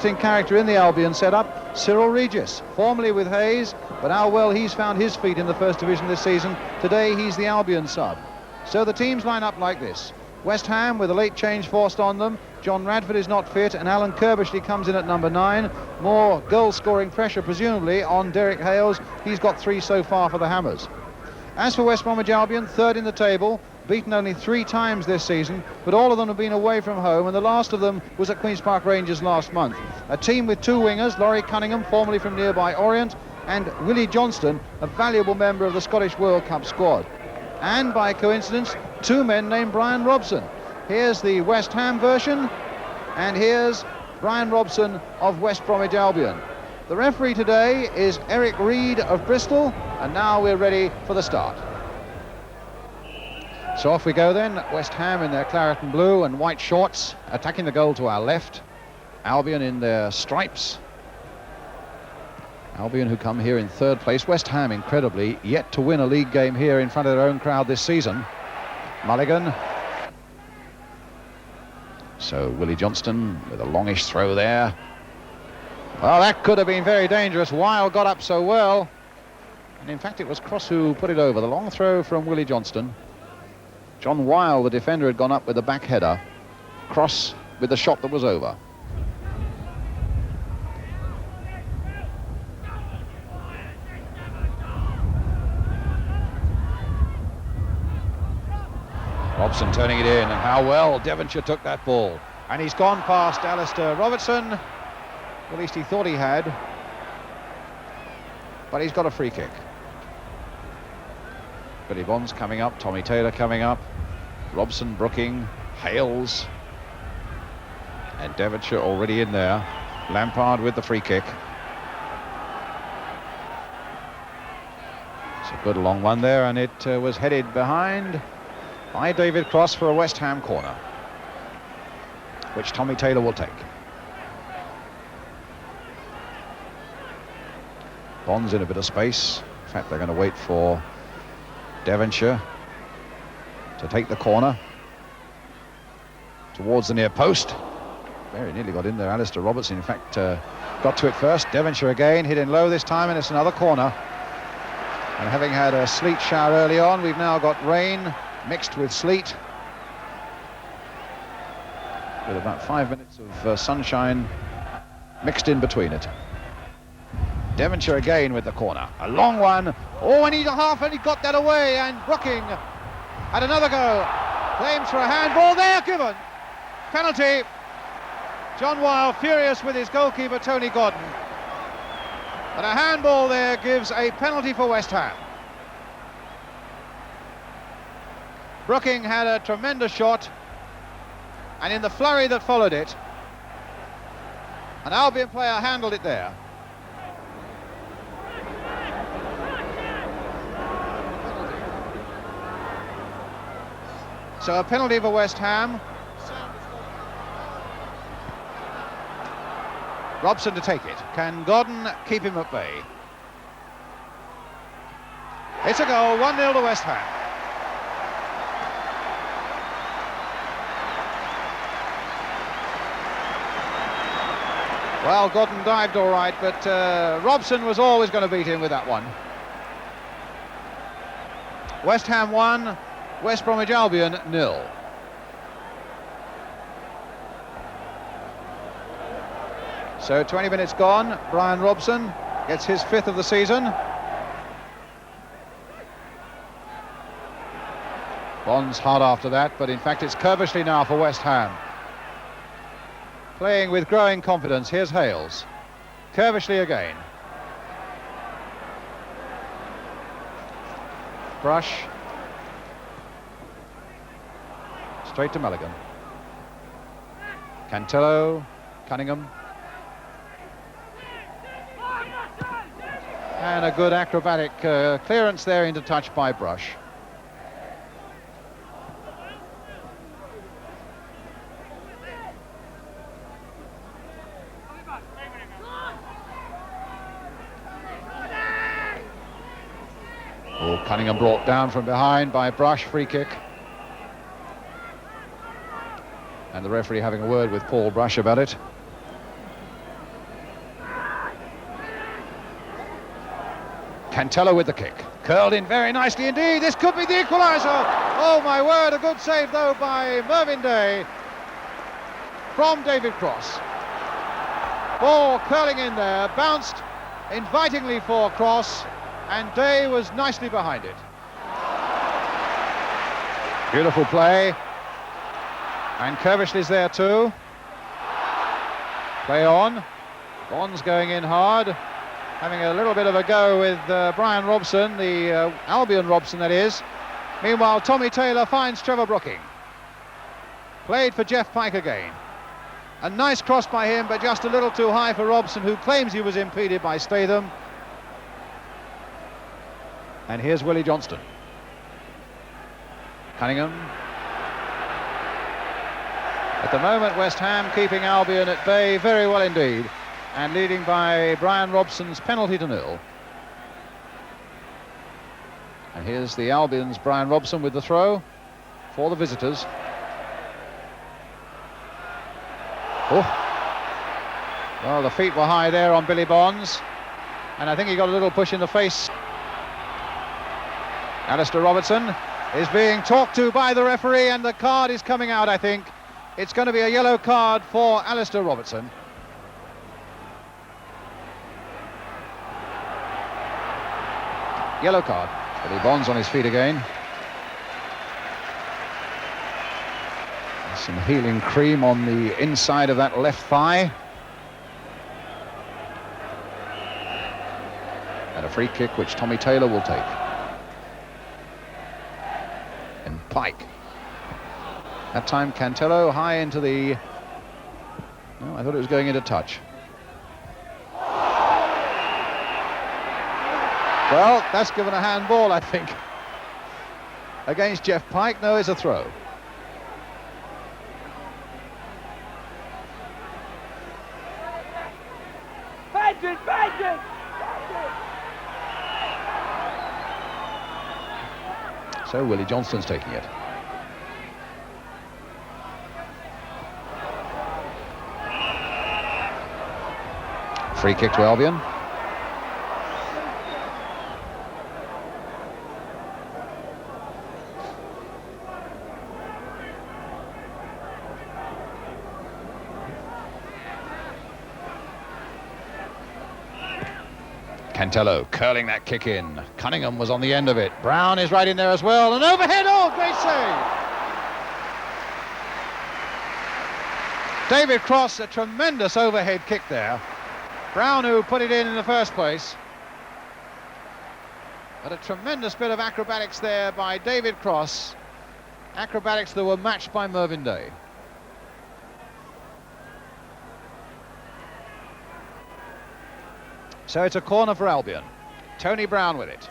character in the Albion setup, Cyril Regis, formerly with Hayes, but how well he's found his feet in the First Division this season. Today he's the Albion sub. So the teams line up like this. West Ham with a late change forced on them. John Radford is not fit, and Alan Kirbishley comes in at number 9. More goal-scoring pressure, presumably, on Derek Hales. He's got 3 so far for the Hammers. As for West Bromwich Albion, third in the table, beaten only 3 times this season, but all of them have been away from home, and the last of them was at Queen's Park Rangers last month. A team with 2 wingers, Laurie Cunningham, formerly from nearby Orient, and Willie Johnston, a valuable member of the Scottish World Cup squad. And by coincidence, 2 men named Brian Robson. Here's the West Ham version, and here's Brian Robson of West Bromwich Albion. The referee today is Eric Reed of Bristol, and now we're ready for the start. So off we go then. West Ham in their claret and blue and white shorts, attacking the goal to our left. Albion in their stripes. Albion, who come here in 3rd place. West Ham, incredibly, yet to win a league game here in front of their own crowd this season. Mulligan. So Willie Johnston with a longish throw there. Well, that could have been very dangerous. Weil got up so well. And in fact, it was Cross who put it over. The long throw from Willie Johnston. John Weil, the defender, had gone up with the back header. Cross with the shot that was over. Robson turning it in, and how well Devonshire took that ball. And he's gone past Alistair Robertson. At least he thought he had. But he's got a free kick. Billy Bonds coming up, Tommy Taylor coming up, Robson, Brooking, Hales, and Devonshire already in there. Lampard with the free kick. It's a good long one there, and it was headed behind by David Cross for a West Ham corner, which Tommy Taylor will take. Bonds in a bit of space. In fact, they're going to wait for Devonshire to take the corner towards the near post. Very nearly got in there. Alistair Robertson, in fact, got to it first. Devonshire again, hit in low this time, and it's another corner. And having had a sleet shower early on, we've now got rain mixed with sleet, with about 5 minutes of sunshine mixed in between it. Devonshire again with the corner, a long one. Oh, and he's a half, and he got that away, and Brooking had another go. Claims for a handball there, given. Penalty. John Weil furious with his goalkeeper, Tony Gordon. And a handball there gives a penalty for West Ham. Brooking had a tremendous shot, and in the flurry that followed it, an Albion player handled it there. So a penalty for West Ham. Robson to take it. Can Gordon keep him at bay? It's a goal, 1-0 to West Ham. Well, Gordon dived all right, but Robson was always going to beat him with that one. West Ham 1, West Bromwich Albion 0. So 20 minutes gone. Brian Robson gets his 5th of the season. Bonds hard after that, but in fact it's Kirbishley now for West Ham. Playing with growing confidence. Here's Hales. Kirbishley again. Brush. Straight to Mulligan. Cantello. Cunningham. And a good acrobatic clearance there into touch by Brush. Oh, Cunningham brought down from behind by Brush, free kick. And the referee having a word with Paul Brush about it. Cantello with the kick. Curled in very nicely indeed. This could be the equaliser. Oh my word, a good save though by Mervyn Day from David Cross. Ball curling in there, bounced invitingly for Cross, and Day was nicely behind it. Beautiful play. And Kervishley's there too. Play on. Bond's going in hard, having a little bit of a go with Brian Robson, the Albion Robson that is. Meanwhile, Tommy Taylor finds Trevor Brooking. Played for Jeff Pike again. A nice cross by him, but just a little too high for Robson, who claims he was impeded by Statham. And here's Willie Johnston. Cunningham. At the moment, West Ham keeping Albion at bay very well indeed, and leading by Brian Robson's penalty to 0. And here's the Albion's Brian Robson with the throw for the visitors. Oh. Well, the feet were high there on Billy Bonds, and I think he got a little push in the face. Alistair Robertson is being talked to by the referee, and the card is coming out, I think. It's going to be a yellow card for Alistair Robertson. Yellow card. Billy Bonds on his feet again. There's some healing cream on the inside of that left thigh. And a free kick which Tommy Taylor will take. And Pike. That time Cantello high into the... No, I thought it was going into touch. Well, that's given a handball, I think. Against Jeff Pike. No, it's a throw. So Willie Johnston's taking it. Free kick to Albion. Cantello curling that kick in. Cunningham was on the end of it. Brown is right in there as well. And overhead, oh, great save. David Cross, a tremendous overhead kick there. Brown, who put it in the first place. But a tremendous bit of acrobatics there by David Cross. Acrobatics that were matched by Mervyn Day. So it's a corner for Albion. Tony Brown with it.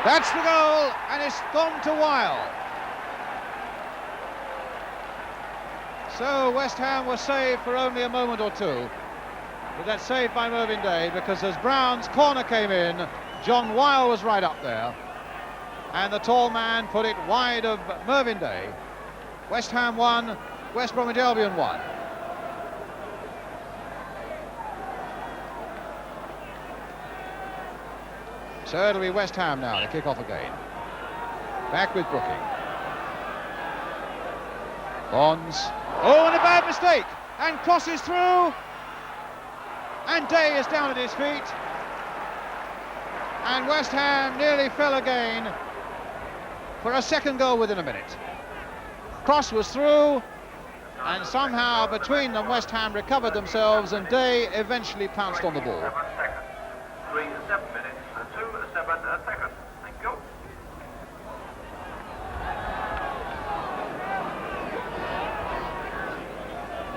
That's the goal, and it's gone to Weil. So West Ham was saved for only a moment or two. But that's saved by Mervyn Day, because as Brown's corner came in, John Weil was right up there. And the tall man put it wide of Mervyn Day. West Ham 1, West Bromwich Albion 1. So it'll be West Ham now to kick off again. Back with Brooking. Bonds. Oh, and a bad mistake. And crosses through. And Day is down at his feet. And West Ham nearly fell again for a second goal within a minute. Cross was through. And somehow between them West Ham recovered themselves, and Day eventually pounced on the ball. 3 7 minutes. 2 7 seconds. Thank you.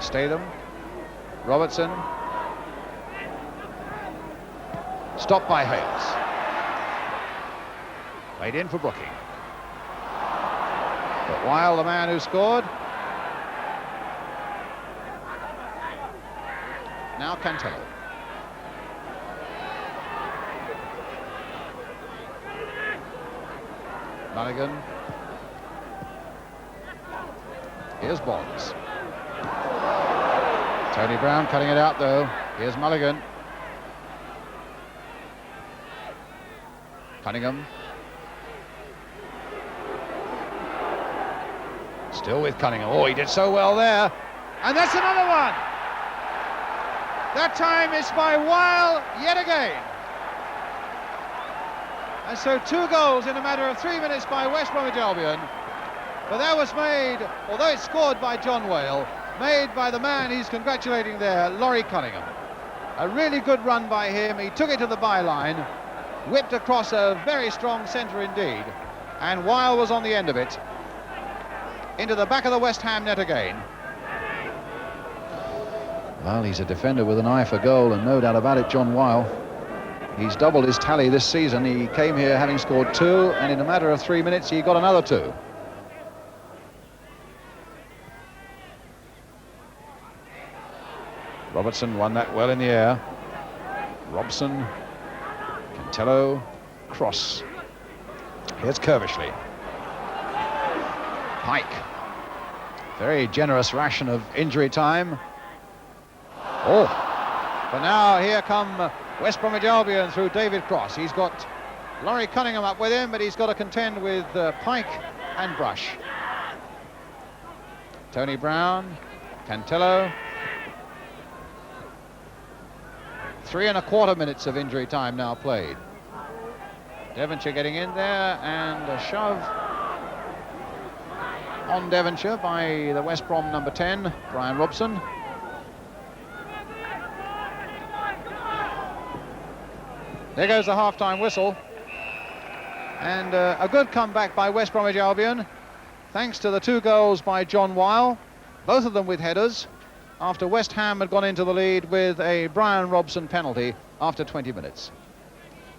Statham. Robertson. Stopped by Hales. Played in for Brooking. But Weil, the man who scored. Now Cantello. Mulligan. Here's Bonds. Tony Brown cutting it out though. Here's Mulligan. Cunningham. Still with Cunningham. Oh, he did so well there. And that's another one. That time is by Weil yet again. And so 2 goals in a matter of 3 minutes by West Bromwich Albion. But that was made, although it's scored by John Weil, made by the man he's congratulating there, Laurie Cunningham. A really good run by him. He took it to the byline, whipped across a very strong centre indeed, and Weil was on the end of it. Into the back of the West Ham net again. Well, he's a defender with an eye for goal, and no doubt about it, John Weil. He's doubled his tally this season. He came here having scored 2, and in a matter of 3 minutes he got another 2. Robertson won that well in the air. Robson, Cantello, cross. Here's Kervishley. Pike. Very generous ration of injury time. Oh, but now here come West Bromwich Albion through David Cross. He's got Laurie Cunningham up with him, but he's got to contend with Pike and Brush. Tony Brown, Cantello. 3 1/4 minutes of injury time now played. Devonshire getting in there, and a shove on Devonshire by the West Brom number 10, Brian Robson. There goes the half-time whistle. And a good comeback by West Bromwich Albion, thanks to the 2 goals by John Weil, both of them with headers, after West Ham had gone into the lead with a Brian Robson penalty after 20 minutes.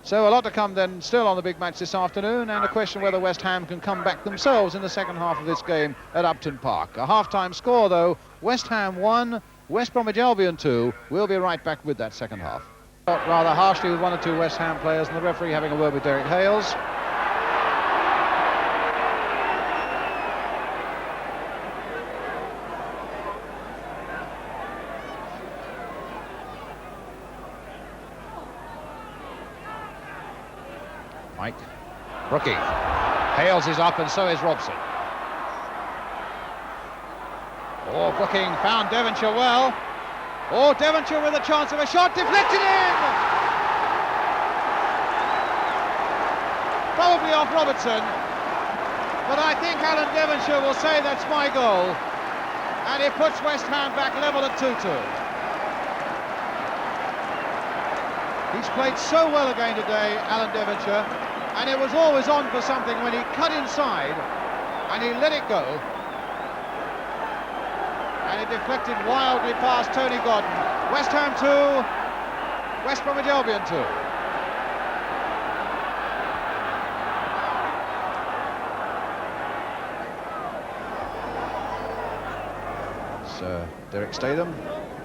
So a lot to come then still on the big match this afternoon, and a question whether West Ham can come back themselves in the second half of this game at Upton Park. A half-time score though, West Ham 1, West Bromwich Albion 2. We'll be right back with that second half. Rather harshly with 1 or 2 West Ham players, and the referee having a word with Derek Hales. Mike. Brookie. Hales is up, and so is Robson. Oh, Brooking found Devonshire well. Oh, Devonshire with a chance of a shot, deflected in! Probably off Robertson, but I think Alan Devonshire will say that's my goal, and it puts West Ham back level at 2-2. He's played so well again today, Alan Devonshire, and it was always on for something when he cut inside and he let it go. And it deflected wildly past Tony Godden. West Ham 2, West Bromwich Albion 2. It's Derek Statham,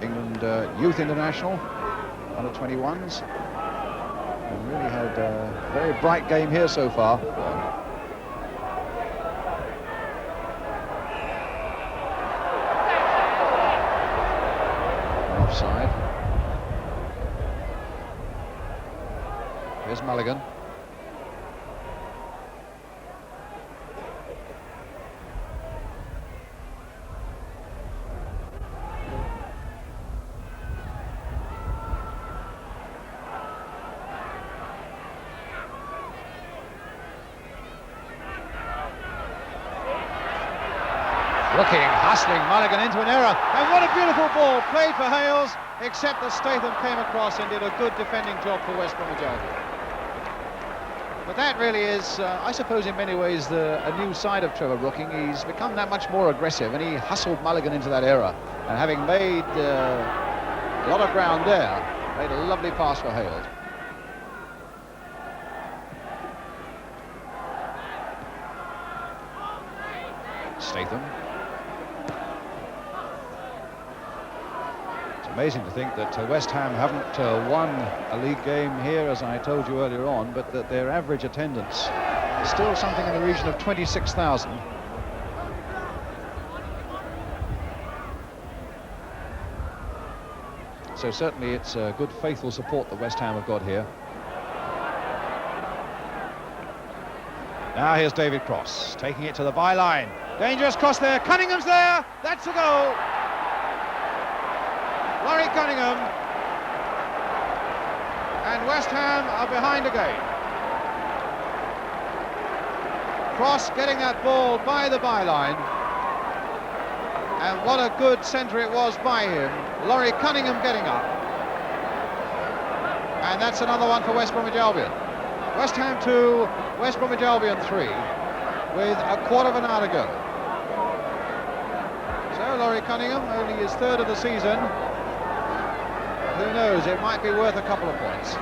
England Youth International, under 21s. And really had a very bright game here so far. Offside. Here's Mulligan. Looking, hustling Mulligan into an error, and what a beautiful ball played for Hales, except that Statham came across and did a good defending job for West Bromwich Albion. But that really is, I suppose in many ways, a new side of Trevor Brooking. He's become that much more aggressive, and he hustled Mulligan into that error, and having made a lot of ground there, made a lovely pass for Hales. Statham. Amazing to think that West Ham haven't won a league game here, as I told you earlier on, but that their average attendance is still something in the region of 26,000. So certainly it's a good faithful support that West Ham have got here. Now here's David Cross, taking it to the byline. Dangerous cross there, Cunningham's there, that's a goal. Laurie Cunningham. And West Ham are behind again. Cross getting that ball by the byline. And what a good centre it was by him. Laurie Cunningham getting up. And that's another one for West Bromwich Albion. West Ham 2, West Bromwich Albion 3, with a quarter of an hour to go. So Laurie Cunningham, only his third of the season. Who knows, it might be worth a couple of points.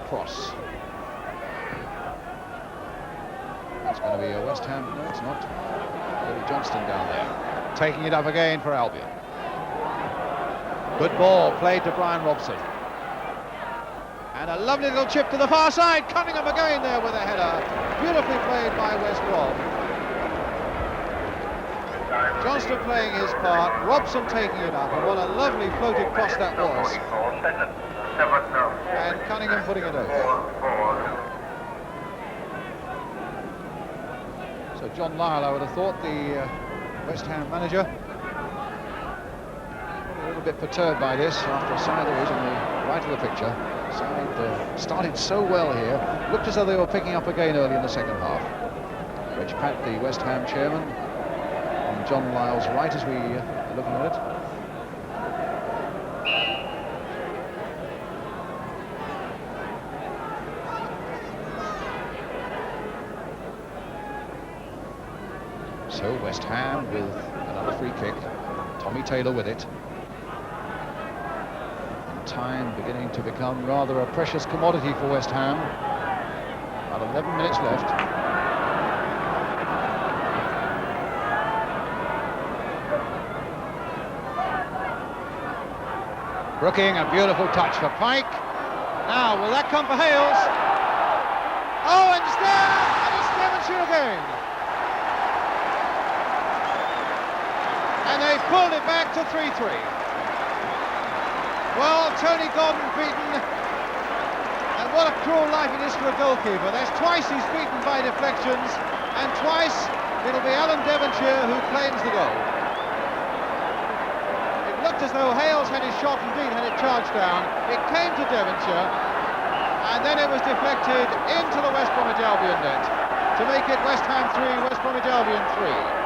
Cross. It's going to be a West Ham. No, it's not. Billy Johnston down there, taking it up again for Albion. Good ball played to Brian Robson, and a lovely little chip to the far side. Cunningham again there with a header, beautifully played by West Brom. Johnston playing his part, Robson taking it up, and what a lovely floated cross that was. And Cunningham putting it over. So John Lyle, I would have thought, the West Ham manager, a little bit perturbed by this after a side that was on the right of the picture. Side started so well here, looked as though they were picking up again early in the second half. Reg Pat, the West Ham chairman, on John Lyle's right as we are looking at it. So West Ham with another free kick. Tommy Taylor with it. And time beginning to become rather a precious commodity for West Ham. About 11 minutes left. Brooking, a beautiful touch for Pike. Now, will that come for Hales? Oh, and it's there! And it's Devonshire again. And they pulled it back to 3-3. Well, Tony Gordon beaten, and what a cruel life it is for a goalkeeper. There's twice he's beaten by deflections, and twice it'll be Alan Devonshire who claims the goal. It looked as though Hales had his shot, indeed had it charged down. It came to Devonshire, and then it was deflected into the West Bromwich Albion net to make it West Ham 3, West Bromwich Albion 3.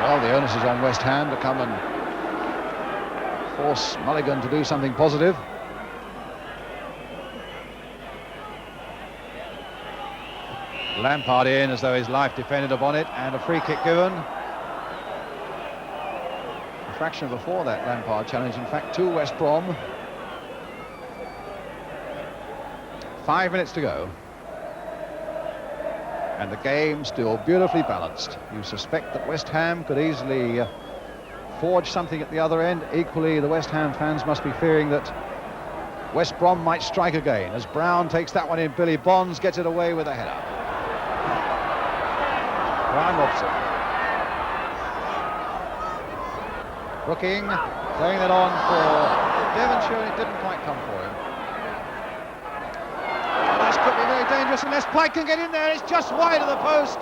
Well, the onus is on West Ham to come and force Mulligan to do something positive. Lampard in as though his life depended upon it, and a free kick given. A fraction before that Lampard challenge, in fact, to West Brom. 5 minutes to go. And the game still beautifully balanced. You suspect that West Ham could easily forge something at the other end. Equally, the West Ham fans must be fearing that West Brom might strike again, as Brown takes that one in. Billy Bonds gets it away with a header. Brian Robson. Brooking, playing it on for Devonshire, and it didn't quite come for him. Could be very dangerous unless Pike can get in there. It's just wide of the post,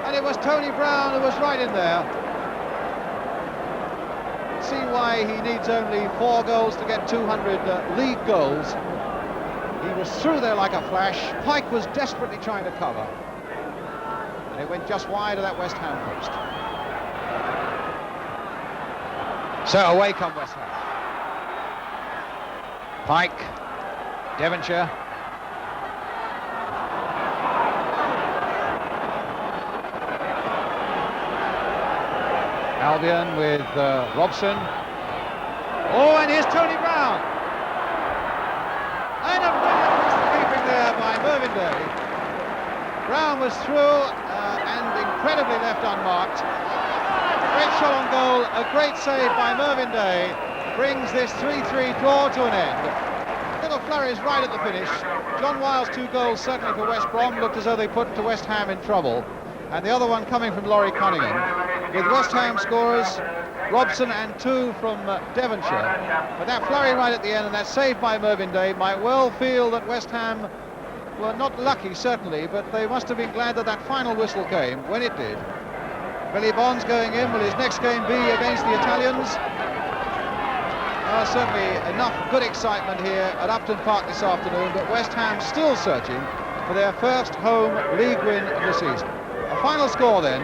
and it was Tony Brown who was right in there. See why he needs only 4 goals to get 200 league goals. He was through there like a flash. Pike was desperately trying to cover, and it went just wide of that West Ham post. So away come West Ham. Pike, Devonshire. Albion with Robson. Oh, and here's Tony Brown. And a brilliant piece of keeping there by Mervyn Day. Brown was through and incredibly left unmarked. Great shot on goal, a great save by Mervyn Day, brings this 3-3 draw to an end. Little flurries right at the finish. John Wiles' 2 goals certainly for West Brom looked as though they put to West Ham in trouble, and the other one coming from Laurie Cunningham, with West Ham scorers Robson and 2 from Devonshire. But that flurry right at the end and that save by Mervyn Day might well feel that West Ham were not lucky, certainly, but they must have been glad that that final whistle came when it did. Billy Bonds going in. Will his next game be against the Italians? Certainly enough good excitement here at Upton Park this afternoon, but West Ham still searching for their first home league win of the season. A final score then: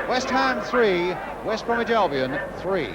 West Ham 3, West Bromwich Albion 3.